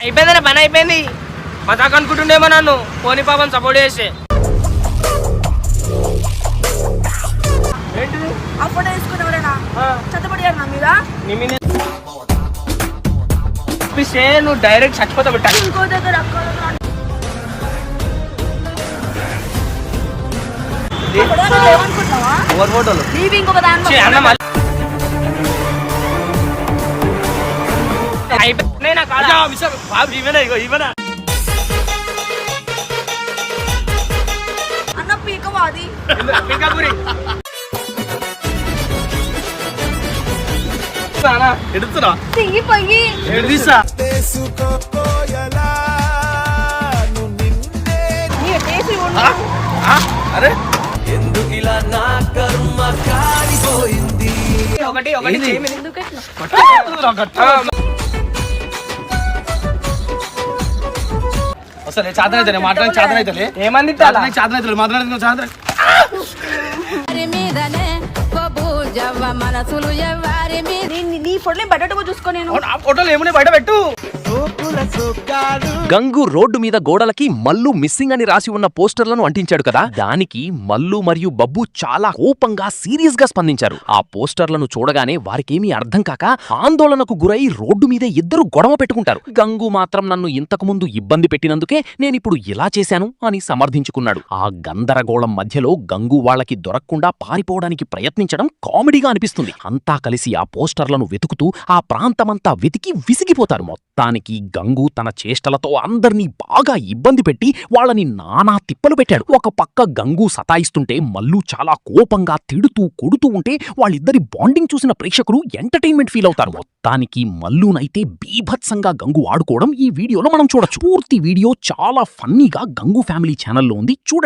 అయిపోయిందనే పని అయిపోయింది. మజాక్ అనుకుంటుండేమో నన్ను పోనీ పాపం సపోర్ట్ చేస్తే. ఏంటిది అప్పుడు వేసుకునేవారేనా చట్టపడియారు నా మీద నువ్వు డైరెక్ట్ చచ్చిపోతా బిడ్డ. ఇంకో దగ్గర ఏమనుకుంటున్నావా ఓవర్ ఫోటోలు నీవి ఇంకొక దాంట్లో అన్న పీకవా అది తీయి పోయి నీ టేసి ఉండు. ఒకటి ఒకటి ఎందుకు ఎట్లా? అసలు చాదన మాట్లాడి చాదన అయితే ఏమంది చాదన అయితే మాట్లాడుతున్నా చాదన నీ ఫోటోని బయట చూసుకో. నేను ఫోటోలు ఏమున్నాయి బయట పెట్టు. గంగు రోడ్డు మీద గోడలకి మల్లు మిస్సింగ్ అని రాసి ఉన్న పోస్టర్లను అంటించాడు కదా, దానికి మల్లు మరియు బబ్బు చాలా కోపంగా సీరియస్ గా స్పందించారు. ఆ పోస్టర్లను చూడగానే వారికేమీ అర్థం కాక ఆందోళనకు గురై రోడ్డు మీదే ఇద్దరు గొడవ పెట్టుకుంటారు. గంగు మాత్రం నన్ను ఇంతకుముందు ఇబ్బంది పెట్టినందుకే నేనిప్పుడు ఇలా చేశాను అని సమర్థించుకున్నాడు. ఆ గందరగోళం మధ్యలో గంగు వాళ్ళకి దొరక్కుండా పారిపోవడానికి ప్రయత్నించడం కామెడీగా అనిపిస్తుంది. అంతా కలిసి ఆ పోస్టర్లను వెతుకుతూ ఆ ప్రాంతమంతా వెతికి విసిగిపోతారు. మొత్తానికి గంగు తన చేష్టలతో అందర్నీ బాగా ఇబ్బంది పెట్టి వాళ్ళని నానా తిప్పలు పెట్టాడు. ఒక పక్క గంగు సతాయిస్తుంటే మల్లు చాలా కోపంగా తిడుతూ కొడుతూ ఉంటే వాళ్ళిద్దరి బాండింగ్ చూసిన ప్రేక్షకులు ఎంటర్టైన్మెంట్ ఫీల్ అవుతారు. మొత్తానికి మల్లునైతే బీభత్సంగా గంగు ఆడుకోవడం ఈ వీడియోలో మనం చూడొచ్చు. పూర్తి వీడియో చాలా ఫన్నీగా గంగు ఫ్యామిలీ ఛానల్లో ఉంది, చూడండి.